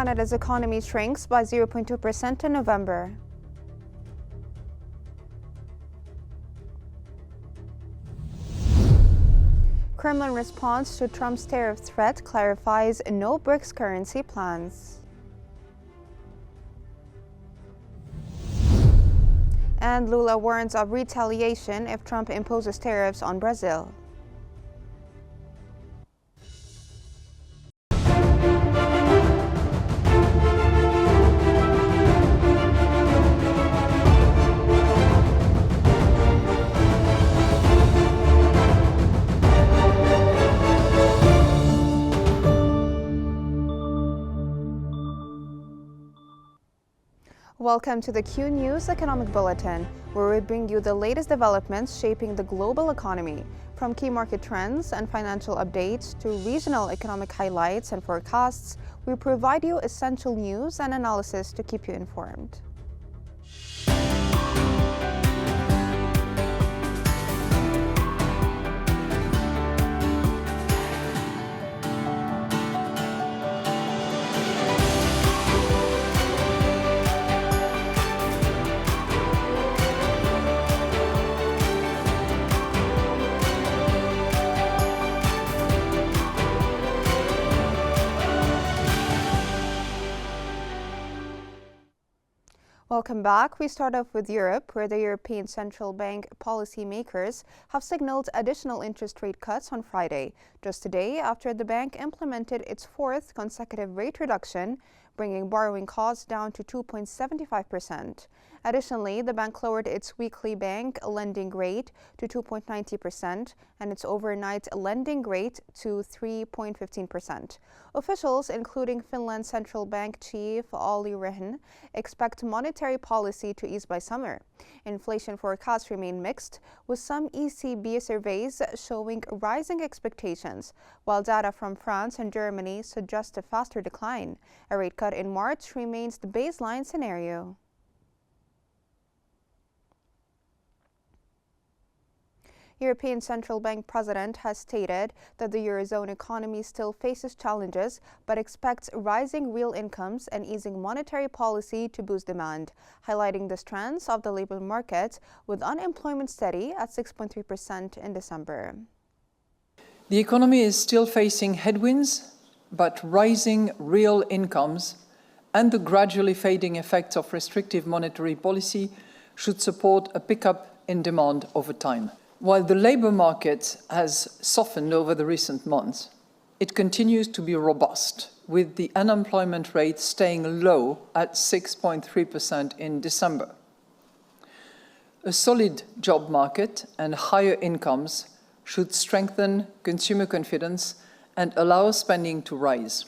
Canada's economy shrinks by 0.2% in November. Kremlin response to Trump's tariff threat clarifies no BRICS currency plans. And Lula warns of retaliation if Trump imposes tariffs on Brazil. Welcome to the Qnews Economic Bulletin, where we bring you the latest developments shaping the global economy. From key market trends and financial updates to regional economic highlights and forecasts, we provide you essential news and analysis to keep you informed. Welcome back. We start off with Europe, where the European Central Bank policymakers have signaled additional interest rate cuts on Friday, just a day after the bank implemented its fourth consecutive rate reduction, bringing borrowing costs down to 2.75%. Additionally, the bank lowered its weekly bank lending rate to 2.90% and its overnight lending rate to 3.15%. Officials, including Finland's central bank chief Olli Rehn, expect monetary policy to ease by summer. Inflation forecasts remain mixed, with some ECB surveys showing rising expectations, while data from France and Germany suggest a faster decline. A rate cut in March remains the baseline scenario. European Central Bank President has stated that the Eurozone economy still faces challenges, but expects rising real incomes and easing monetary policy to boost demand, highlighting the strengths of the labor market, with unemployment steady at 6.3% in December. The economy is still facing headwinds, but rising real incomes and the gradually fading effects of restrictive monetary policy should support a pickup in demand over time. While the labour market has softened over the recent months, it continues to be robust, with the unemployment rate staying low at 6.3% in December. A solid job market and higher incomes should strengthen consumer confidence and allow spending to rise.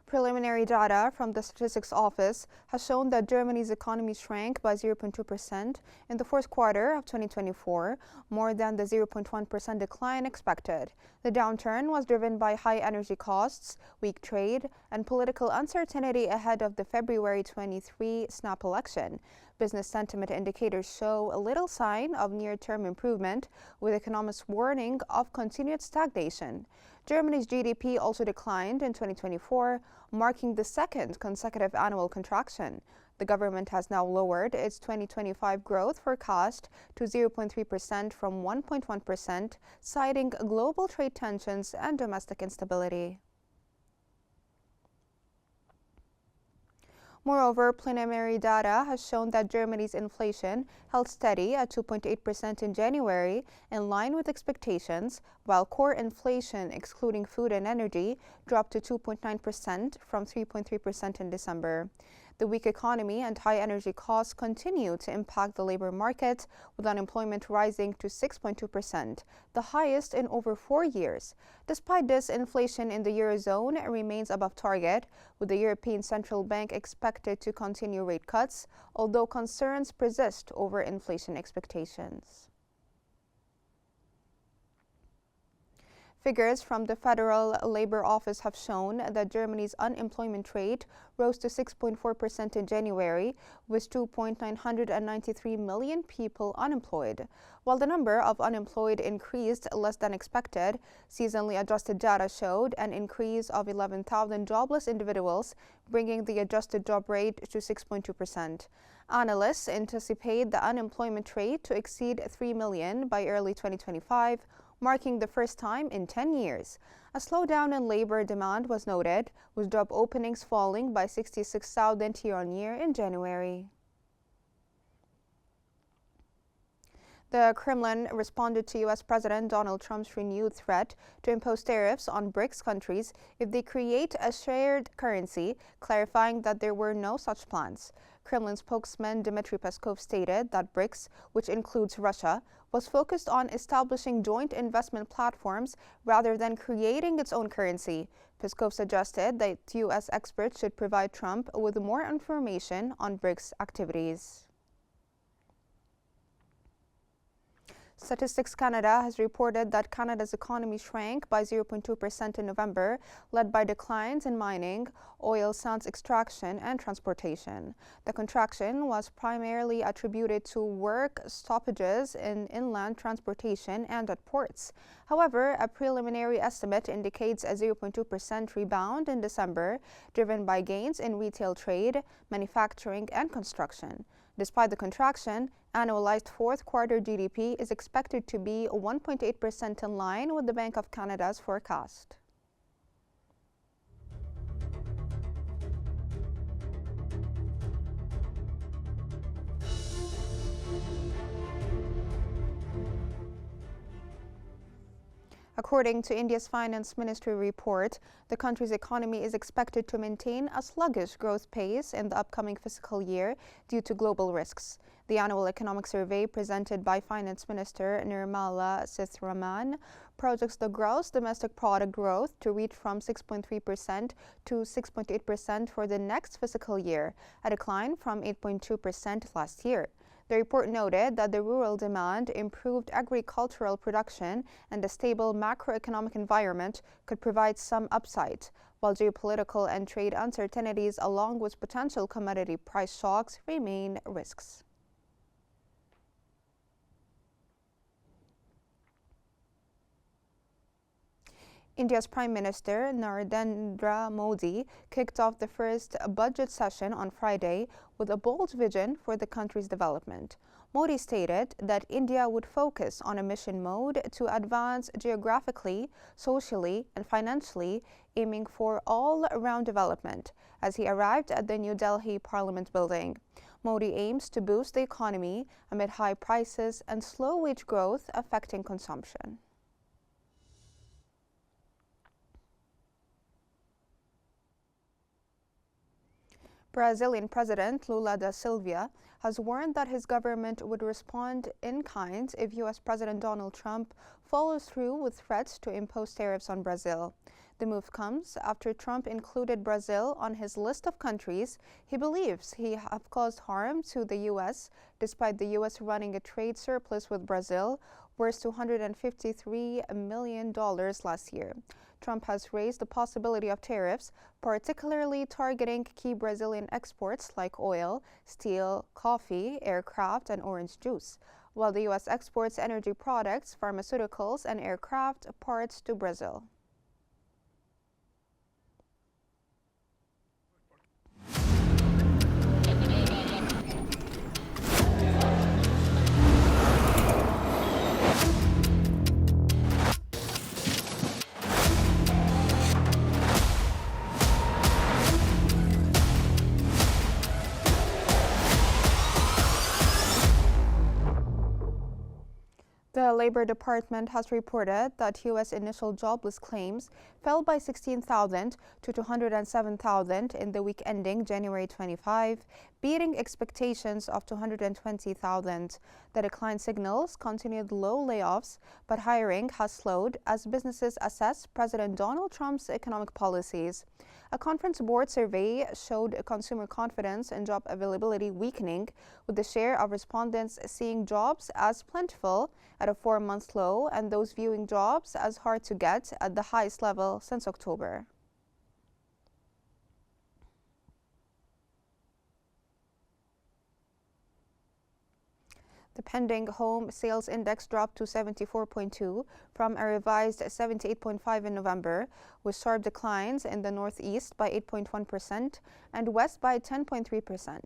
Preliminary data from the Statistics Office has shown that Germany's economy shrank by 0.2% in the fourth quarter of 2024, more than the 0.1% decline expected. The downturn was driven by high energy costs, weak trade, and political uncertainty ahead of the February 23 snap election. Business sentiment indicators show a little sign of near-term improvement, with economists warning of continued stagnation. Germany's GDP also declined in 2024, marking the second consecutive annual contraction. The government has now lowered its 2025 growth forecast to 0.3% from 1.1%, citing global trade tensions and domestic instability. Moreover, preliminary data has shown that Germany's inflation held steady at 2.8% in January, in line with expectations, while core inflation, excluding food and energy, dropped to 2.9% from 3.3% in December. The weak economy and high energy costs continue to impact the labor market, with unemployment rising to 6.2%, the highest in over 4 years. Despite this, inflation in the Eurozone remains above target, with the European Central Bank expected to continue rate cuts, although concerns persist over inflation expectations. Figures from the Federal Labor Office have shown that Germany's unemployment rate rose to 6.4% in January, with 2.993 million people unemployed. While the number of unemployed increased less than expected, seasonally adjusted data showed an increase of 11,000 jobless individuals, bringing the adjusted job rate to 6.2%. Analysts anticipate the unemployment rate to exceed 3 million by early 2025, marking the first time in 10 years. A slowdown in labor demand was noted, with job openings falling by 66,000 year-on-year in January. The Kremlin responded to U.S. President Donald Trump's renewed threat to impose tariffs on BRICS countries if they create a shared currency, clarifying that there were no such plans. Kremlin spokesman Dmitry Peskov stated that BRICS, which includes Russia, was focused on establishing joint investment platforms rather than creating its own currency. Peskov suggested that U.S. experts should provide Trump with more information on BRICS activities. Statistics Canada has reported that Canada's economy shrank by 0.2% in November, led by declines in mining, oil sands extraction, and transportation. The contraction was primarily attributed to work stoppages in inland transportation and at ports. However, a preliminary estimate indicates a 0.2% rebound in December, driven by gains in retail trade, manufacturing, and construction. Despite the contraction, annualized fourth quarter GDP is expected to be 1.8% in line with the Bank of Canada's forecast. According to India's Finance Ministry report, the country's economy is expected to maintain a sluggish growth pace in the upcoming fiscal year due to global risks. The annual economic survey presented by Finance Minister Nirmala Sitharaman projects the gross domestic product growth to reach from 6.3% to 6.8% for the next fiscal year, a decline from 8.2% last year. The report noted that the rural demand, improved agricultural production, and a stable macroeconomic environment could provide some upside, while geopolitical and trade uncertainties along with potential commodity price shocks remain risks. India's Prime Minister Narendra Modi kicked off the first budget session on Friday with a bold vision for the country's development. Modi stated that India would focus on a mission mode to advance geographically, socially, and financially, aiming for all-around development, as he arrived at the New Delhi Parliament building. Modi aims to boost the economy amid high prices and slow wage growth affecting consumption. Brazilian President Lula da Silva has warned that his government would respond in kind if U.S. President Donald Trump follows through with threats to impose tariffs on Brazil. The move comes after Trump included Brazil on his list of countries he believes have caused harm to the U.S., despite the U.S. running a trade surplus with Brazil worth $253 million last year. Trump has raised the possibility of tariffs, particularly targeting key Brazilian exports like oil, steel, coffee, aircraft, and orange juice, while the U.S. exports energy products, pharmaceuticals, and aircraft parts to Brazil. The Labor Department has reported that U.S. initial jobless claims fell by 16,000 to 207,000 in the week ending January 25, beating expectations of 220,000. The decline signals continued low layoffs, but hiring has slowed as businesses assess President Donald Trump's economic policies. A Conference Board survey showed consumer confidence and job availability weakening, with the share of respondents seeing jobs as plentiful at at a 4-month low, and those viewing jobs as hard to get at the highest level since October. The pending home sales index dropped to 74.2 from a revised 78.5 in November, with sharp declines in the Northeast by 8.1% and West by 10.3%.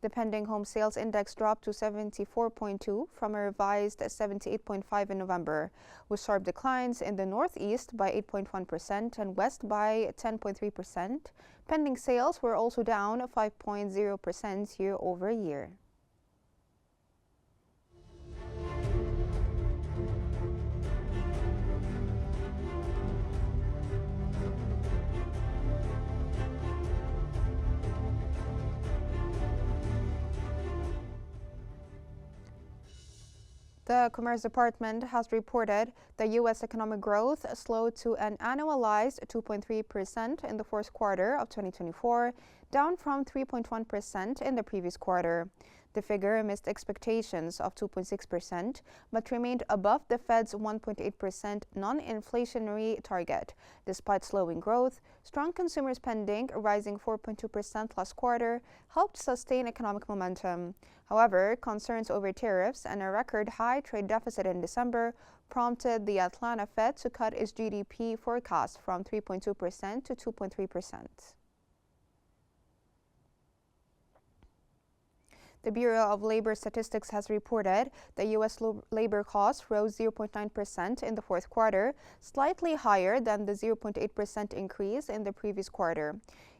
The pending home sales index dropped to 74.2 from a revised 78.5 in November, with sharp declines in the Northeast by 8.1% and West by 10.3%. Pending sales were also down 5.0% year over year. The Commerce Department has reported that U.S. economic growth slowed to an annualized 2.3% in the fourth quarter of 2024, down from 3.1% in the previous quarter. The figure missed expectations of 2.6%, but remained above the Fed's 1.8% non-inflationary target. Despite slowing growth, strong consumer spending, rising 4.2% last quarter, helped sustain economic momentum. However, concerns over tariffs and a record high trade deficit in December prompted the Atlanta Fed to cut its GDP forecast from 3.2% to 2.3%. The Bureau of Labor Statistics has reported that U.S. labor costs rose 0.9% in the fourth quarter, slightly higher than the 0.8% increase in the previous quarter.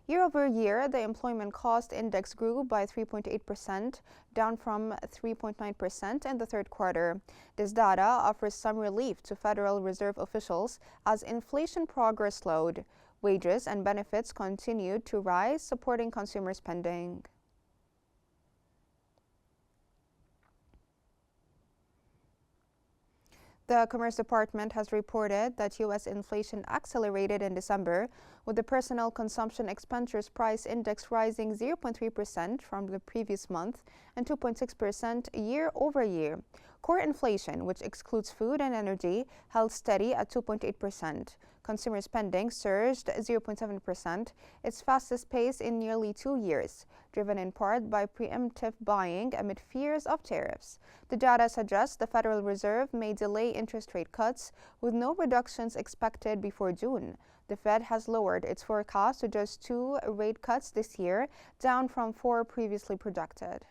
Year over year, the employment cost index grew by 3.8%, down from 3.9% in the third quarter. This data offers some relief to Federal Reserve officials as inflation progress slowed. Wages and benefits continued to rise, supporting consumer spending. The Commerce Department has reported that U.S. inflation accelerated in December, with the Personal Consumption Expenditures Price Index rising 0.3% from the previous month and 2.6% year over year. Core inflation, which excludes food and energy, held steady at 2.8%. Consumer spending surged 0.7%, its fastest pace in nearly 2 years, driven in part by preemptive buying amid fears of tariffs. The data suggests the Federal Reserve may delay interest rate cuts, with no reductions expected before June. The Fed has lowered its forecast to just 2 rate cuts this year, down from 4 previously projected.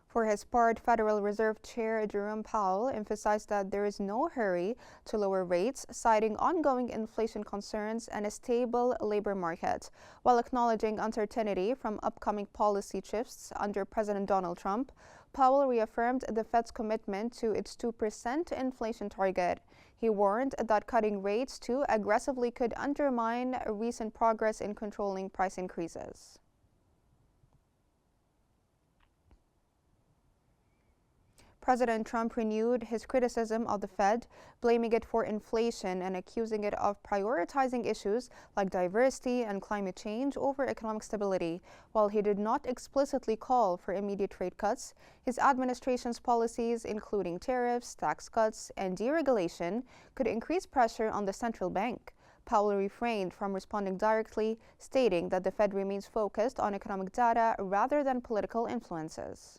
For his part, Federal Reserve Chair Jerome Powell emphasized that there is no hurry to lower rates, citing ongoing inflation concerns and a stable labor market. While acknowledging uncertainty from upcoming policy shifts under President Donald Trump, Powell reaffirmed the Fed's commitment to its 2% inflation target. He warned that cutting rates too aggressively could undermine recent progress in controlling price increases. President Trump renewed his criticism of the Fed, blaming it for inflation and accusing it of prioritizing issues like diversity and climate change over economic stability. While he did not explicitly call for immediate rate cuts, his administration's policies, including tariffs, tax cuts, and deregulation, could increase pressure on the central bank. Powell refrained from responding directly, stating that the Fed remains focused on economic data rather than political influences.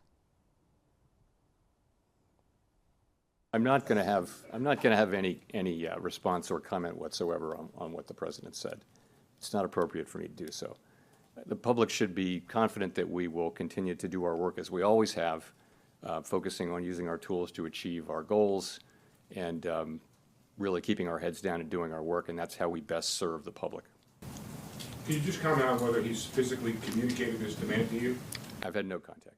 I'm not going to have any response or comment whatsoever on what the president said. It's not appropriate for me to do so. The public should be confident that we will continue to do our work as we always have, focusing on using our tools to achieve our goals and really keeping our heads down and doing our work, and that's how we best serve the public. Can you just comment on whether he's physically communicated this demand to you? I've had no contact.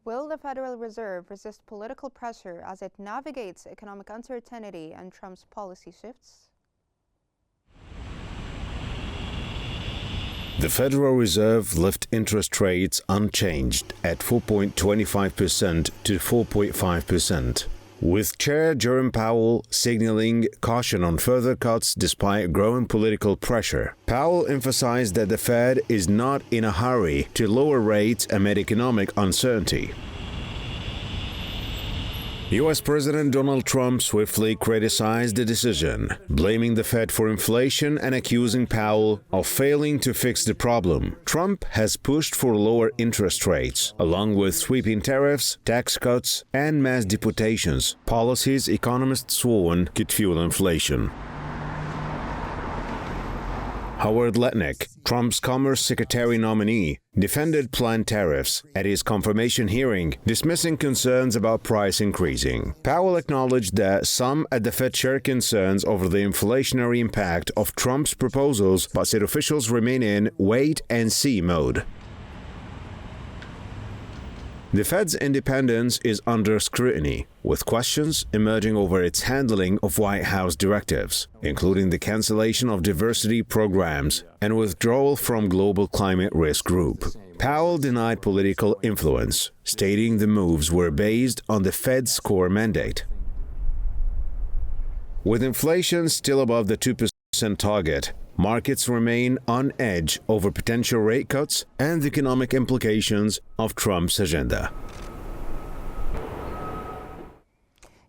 Will the Federal Reserve resist political pressure as it navigates economic uncertainty and Trump's policy shifts? The Federal Reserve left interest rates unchanged at 4.25% to 4.5%. with Chair Jerome Powell signaling caution on further cuts despite growing political pressure. Powell emphasized that the Fed is not in a hurry to lower rates amid economic uncertainty. U.S. President Donald Trump swiftly criticized the decision, blaming the Fed for inflation and accusing Powell of failing to fix the problem. Trump has pushed for lower interest rates, along with sweeping tariffs, tax cuts, and mass deportations, policies economists warn could fuel inflation. Howard Lutnick, Trump's Commerce Secretary nominee, defended planned tariffs at his confirmation hearing, dismissing concerns about price increasing. Powell acknowledged that some at the Fed share concerns over the inflationary impact of Trump's proposals, but said officials remain in wait-and-see mode. The Fed's independence is under scrutiny, with questions emerging over its handling of White House directives, including the cancellation of diversity programs and withdrawal from Global Climate Risk Group. Powell denied political influence, stating the moves were based on the Fed's core mandate. With inflation still above the 2% target, markets remain on edge over potential rate cuts and the economic implications of Trump's agenda.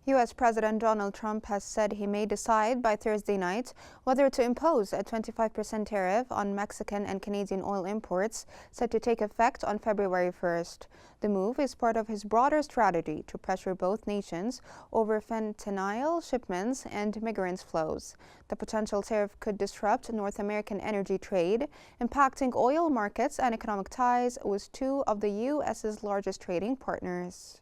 U.S. President Donald Trump has said he may decide by Thursday night whether to impose a 25% tariff on Mexican and Canadian oil imports set to take effect on February 1st. The move is part of his broader strategy to pressure both nations over fentanyl shipments and migrants' flows. The potential tariff could disrupt North American energy trade, impacting oil markets and economic ties with two of the U.S.'s largest trading partners.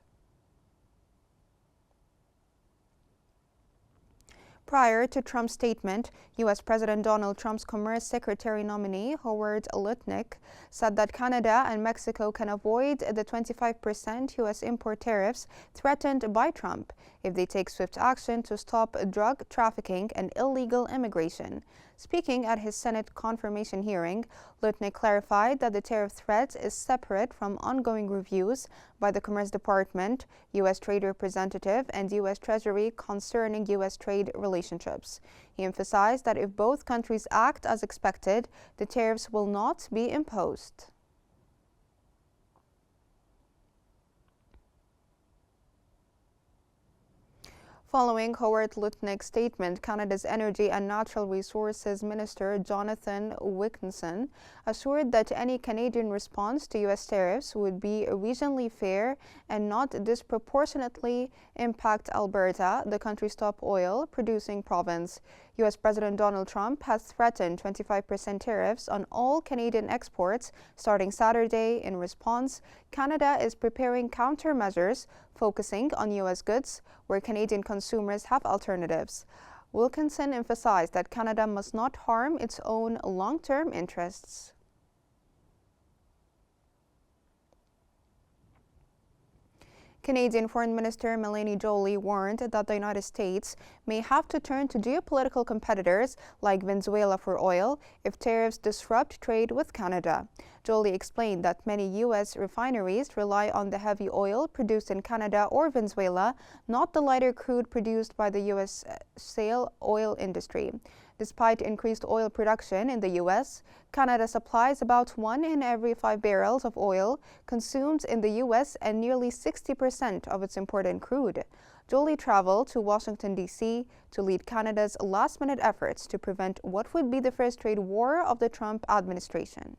Prior to Trump's statement, U.S. President Donald Trump's Commerce Secretary nominee, Howard Lutnick, said that Canada and Mexico can avoid the 25% U.S. import tariffs threatened by Trump if they take swift action to stop drug trafficking and illegal immigration. Speaking at his Senate confirmation hearing, Lutnick clarified that the tariff threat is separate from ongoing reviews by the Commerce Department, U.S. Trade Representative, and U.S. Treasury concerning U.S. trade relationships. He emphasized that if both countries act as expected, the tariffs will not be imposed. Following Howard Lutnick's statement, Canada's Energy and Natural Resources Minister Jonathan Wilkinson assured that any Canadian response to U.S. tariffs would be regionally fair and not disproportionately impact Alberta, the country's top oil-producing province. U.S. President Donald Trump has threatened 25% tariffs on all Canadian exports starting Saturday. In response, Canada is preparing countermeasures focusing on U.S. goods where Canadian consumers have alternatives. Wilkinson emphasized that Canada must not harm its own long-term interests. Canadian Foreign Minister Melanie Joly warned that the United States may have to turn to geopolitical competitors like Venezuela for oil if tariffs disrupt trade with Canada. Joly explained that many U.S. refineries rely on the heavy oil produced in Canada or Venezuela, not the lighter crude produced by the U.S. shale oil industry. Despite increased oil production in the U.S., Canada supplies about 1 in every 5 barrels of oil consumed in the U.S. and nearly 60% of its imported crude. Joly traveled to Washington, D.C. to lead Canada's last-minute efforts to prevent what would be the first trade war of the Trump administration.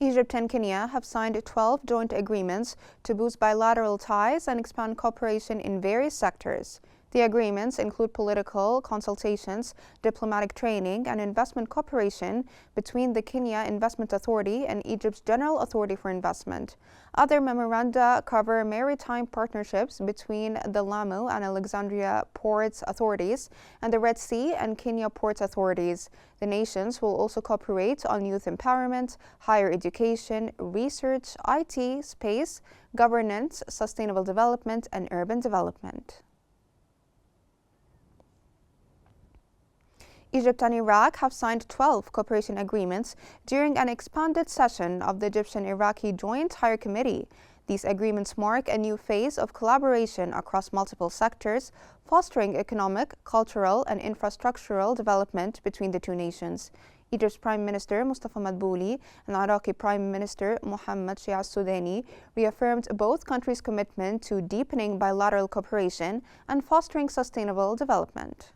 Egypt and Kenya have signed 12 joint agreements to boost bilateral ties and expand cooperation in various sectors. The agreements include political consultations, diplomatic training, and investment cooperation between the Kenya Investment Authority and Egypt's General Authority for Investment. Other memoranda cover maritime partnerships between the Lamu and Alexandria Ports Authorities and the Red Sea and Kenya Ports Authorities. The nations will also cooperate on youth empowerment, higher education, research, IT, space, governance, sustainable development, and urban development. Egypt and Iraq have signed 12 cooperation agreements during an expanded session of the Egyptian-Iraqi Joint Higher Committee. These agreements mark a new phase of collaboration across multiple sectors, fostering economic, cultural, and infrastructural development between the two nations. Egypt's Prime Minister Mustafa Madbouli and Iraqi Prime Minister Mohammed Shia al-Sudani reaffirmed both countries' commitment to deepening bilateral cooperation and fostering sustainable development.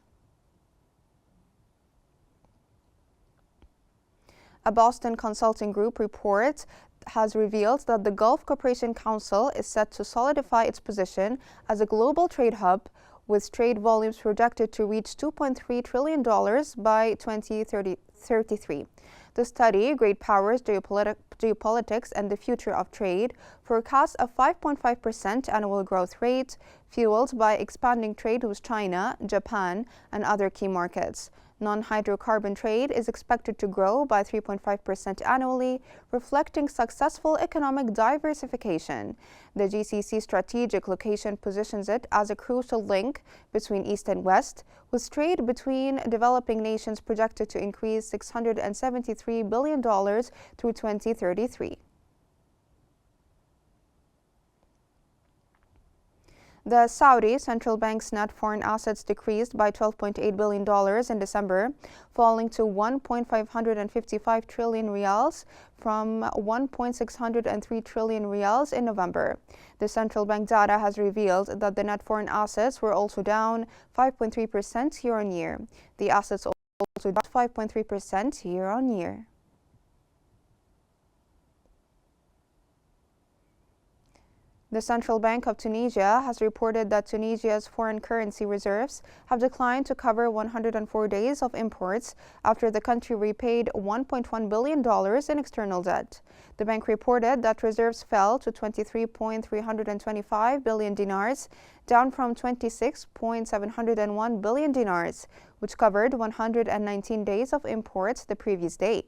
A Boston consulting group report has revealed that the Gulf Cooperation Council is set to solidify its position as a global trade hub, with trade volumes projected to reach $2.3 trillion by 2033. The study, Great Powers, Geopolitics, and the Future of Trade, forecasts a 5.5% annual growth rate, fueled by expanding trade with China, Japan, and other key markets. Non-hydrocarbon trade is expected to grow by 3.5% annually, reflecting successful economic diversification. The GCC strategic location positions it as a crucial link between East and West, with trade between developing nations projected to increase $673 billion through 2033. The Saudi central bank's net foreign assets decreased by $12.8 billion in December, falling to 1.555 trillion riyals from 1.603 trillion riyals in November. The central bank data has revealed that the net foreign assets were also down 5.3% year-on-year. The assets also dropped 5.3% year-on-year. The Central Bank of Tunisia has reported that Tunisia's foreign currency reserves have declined to cover 104 days of imports after the country repaid $1.1 billion in external debt. The bank reported that reserves fell to 23.325 billion dinars, down from 26.701 billion dinars, which covered 119 days of imports the previous day.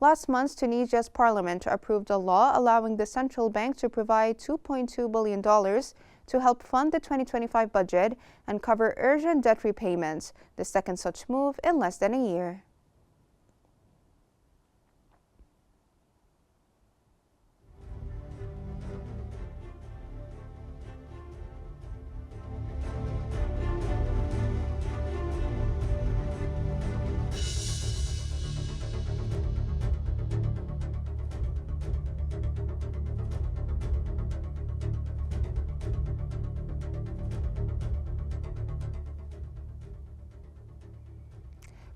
Last month, Tunisia's parliament approved a law allowing the central bank to provide $2.2 billion to help fund the 2025 budget and cover urgent debt repayments, the second such move in less than a year.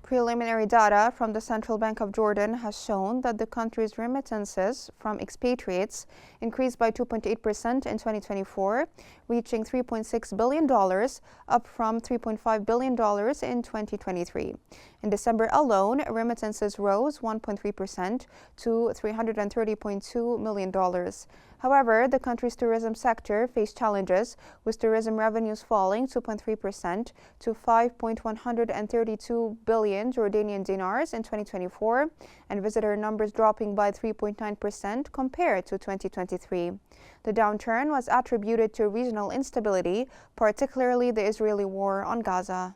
Preliminary data from the Central Bank of Jordan has shown that the country's remittances from expatriates increased by 2.8% in 2024, reaching $3.6 billion, up from $3.5 billion in 2023. In December alone, remittances rose 1.3% to $330.2 million. However, the country's tourism sector faced challenges, with tourism revenues falling 2.3% to 5.132 billion Jordanian dinars in 2024, and visitor numbers dropping by 3.9% compared to 2023. The downturn was attributed to regional instability, particularly the Israeli war on Gaza.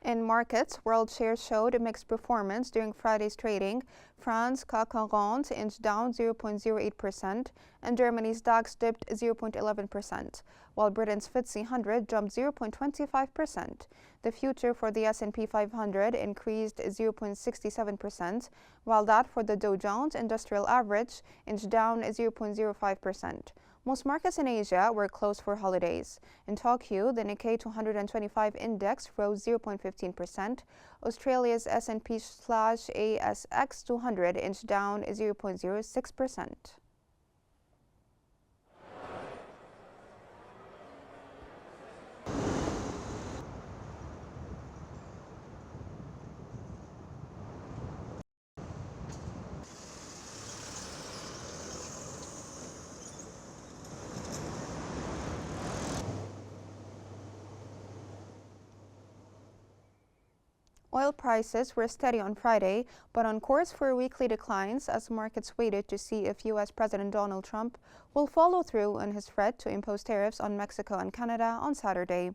In markets, world shares showed a mixed performance during Friday's trading. France's CAC 40 inched down 0.08%, and Germany's DAX dipped 0.11%, while Britain's FTSE 100 jumped 0.25%. The future for the S&P 500 increased 0.67%, while that for the Dow Jones Industrial Average inched down 0.05%. Most markets in Asia were closed for holidays. In Tokyo, the Nikkei 225 index rose 0.15%. Australia's S&P/ASX 200 inched down 0.06%. Oil prices were steady on Friday, but on course for weekly declines as markets waited to see if U.S. President Donald Trump will follow through on his threat to impose tariffs on Mexico and Canada on Saturday.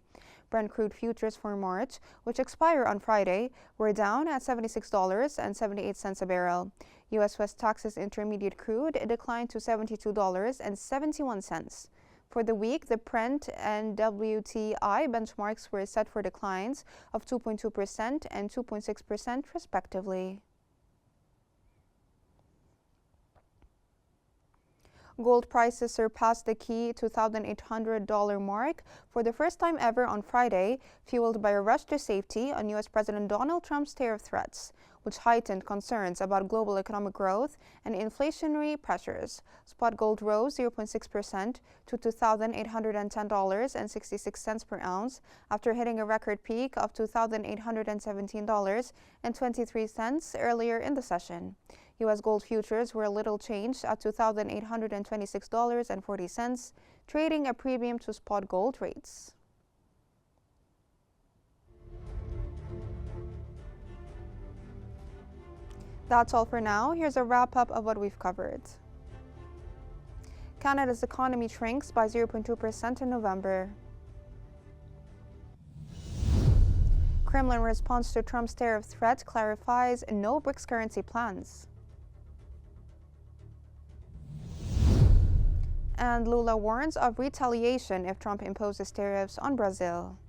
Brent crude futures for March, which expire on Friday, were down at $76.78 a barrel. U.S. West Texas Intermediate crude declined to $72.71. For the week, the Brent and WTI benchmarks were set for declines of 2.2% and 2.6% respectively. Gold prices surpassed the key $2,800 mark for the first time ever on Friday, fueled by a rush to safety on U.S. President Donald Trump's tariff threats, which heightened concerns about global economic growth and inflationary pressures. Spot gold rose 0.6% to $2,810.66 per ounce after hitting a record peak of $2,817.23 earlier in the session. U.S. gold futures were little changed at $2,826.40, trading a premium to spot gold rates. That's all for now. Here's a wrap-up of what we've covered. Canada's economy shrinks by 0.2% in November. Kremlin response to Trump's tariff threat clarifies no BRICS currency plans. And Lula warns of retaliation if Trump imposes tariffs on Brazil.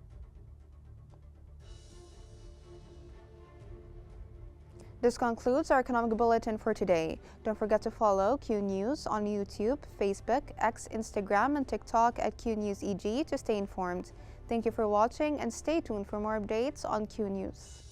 This concludes our economic bulletin for today. Don't forget to follow Q News on YouTube, Facebook, X, Instagram, and TikTok at QNewsEG to stay informed. Thank you for watching and stay tuned for more updates on Q News.